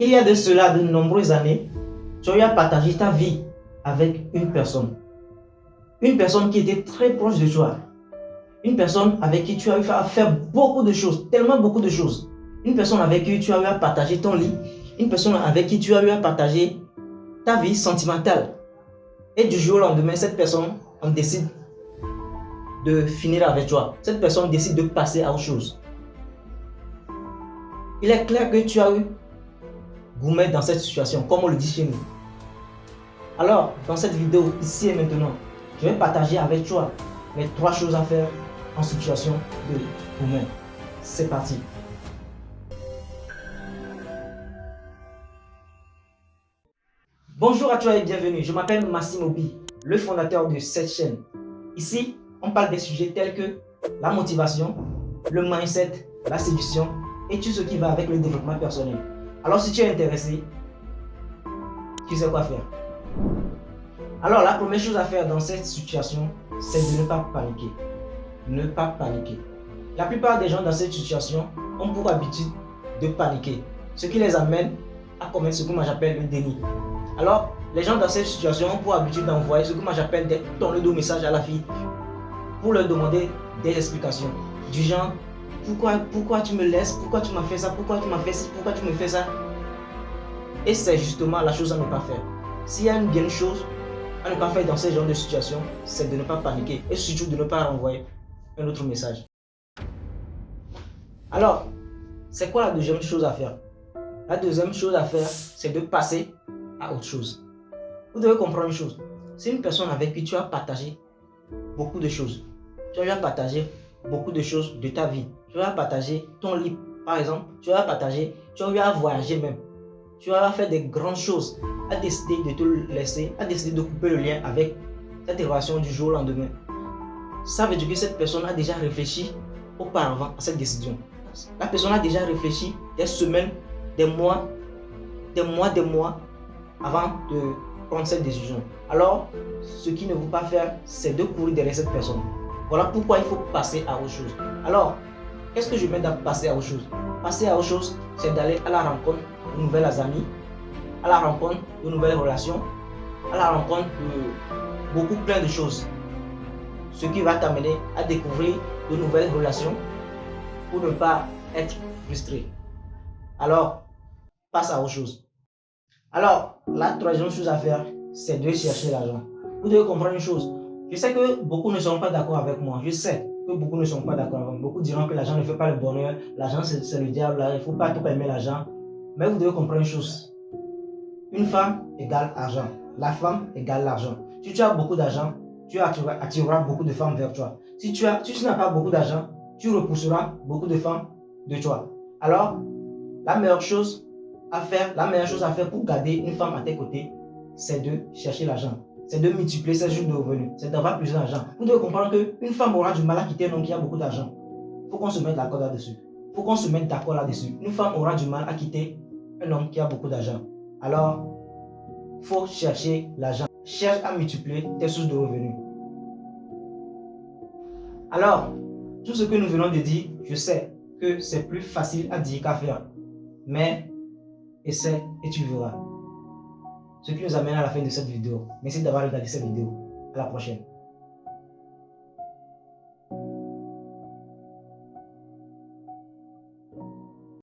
Il y a de cela de nombreuses années, tu as eu à partager ta vie avec une personne. Une personne qui était très proche de toi. Une personne avec qui tu as eu à faire beaucoup de choses, tellement beaucoup de choses. Une personne avec qui tu as eu à partager ton lit. Une personne avec qui tu as eu à partager ta vie sentimentale. Et du jour au lendemain, cette personne, on décide de finir avec toi. Cette personne décide de passer à autre chose. Il est clair que tu as eu gourmet dans cette situation, comme on le dit chez nous. Alors, dans cette vidéo, ici et maintenant, je vais partager avec toi les 3 choses à faire en situation de gourmet. C'est parti. Bonjour à toi et bienvenue. Je m'appelle Massimo Obi, le fondateur de cette chaîne. Ici, on parle des sujets tels que la motivation, le mindset, la séduction et tout ce qui va avec le développement personnel. Alors, si tu es intéressé, tu sais quoi faire. Alors, la première chose à faire dans cette situation, c'est de ne pas paniquer. Ne pas paniquer. La plupart des gens dans cette situation ont pour habitude de paniquer, ce qui les amène à commettre ce que moi j'appelle le déni. Alors, les gens dans cette situation ont pour habitude d'envoyer ce que moi j'appelle des tonnes de messages à la fille pour leur demander des explications. Du genre, pourquoi tu me laisses, pourquoi tu m'as fait ça, pourquoi tu m'as fait ci, pourquoi tu me fais ça. Et c'est justement la chose à ne pas faire. S'il y a une bien chose à ne pas faire dans ce genre de situation, c'est de ne pas paniquer et surtout de ne pas renvoyer un autre message. Alors, c'est quoi la deuxième chose à faire? La deuxième chose à faire, c'est de passer à autre chose. Vous devez comprendre une chose. C'est une personne avec qui tu as partagé beaucoup de choses. Tu as partagé beaucoup de choses de ta vie. Tu as partagé ton lit, par exemple. Tu as partagé, tu as eu à voyager même. Tu as fait des grandes choses. A décidé de te laisser, a décidé de couper le lien avec cette relation du jour au lendemain. Ça veut dire que cette personne a déjà réfléchi auparavant à cette décision. La personne a déjà réfléchi des semaines, des mois avant de prendre cette décision. Alors, ce qu'il ne faut pas faire, c'est de courir derrière cette personne. Voilà pourquoi il faut passer à autre chose. Alors, qu'est-ce que je mets dans passer à autre chose? Passer à autre chose, c'est d'aller à la rencontre de nouvelles amies, à la rencontre de nouvelles relations, à la rencontre de beaucoup plein de choses. Ce qui va t'amener à découvrir de nouvelles relations pour ne pas être frustré. Alors, passe à autre chose. Alors, la troisième chose à faire, c'est de chercher l'argent. Vous devez comprendre une chose. Je sais que beaucoup ne sont pas d'accord avec moi. Je sais que beaucoup ne sont pas d'accord avec moi. Beaucoup diront que l'argent ne fait pas le bonheur. L'argent, c'est le diable. Il ne faut pas trop aimer l'argent. Mais vous devez comprendre une chose. Une femme égale argent. La femme égale l'argent. Si tu as beaucoup d'argent, tu attireras beaucoup de femmes vers toi. Si tu n'as pas beaucoup d'argent, tu repousseras beaucoup de femmes de toi. Alors, la meilleure chose à faire pour garder une femme à tes côtés, c'est de chercher l'argent. C'est de multiplier ses sources de revenus. C'est d'avoir plus d'argent. Vous devez comprendre qu'une femme aura du mal à quitter un homme qui a beaucoup d'argent. Il faut qu'on se mette d'accord là-dessus. Il faut qu'on se mette d'accord là-dessus. Une femme aura du mal à quitter un homme qui a beaucoup d'argent. Alors, il faut chercher l'argent. Cherche à multiplier tes sources de revenus. Alors, tout ce que nous venons de dire, je sais que c'est plus facile à dire qu'à faire. Mais essaie et tu verras. Ce qui nous amène à la fin de cette vidéo. Merci d'avoir regardé cette vidéo. À la prochaine.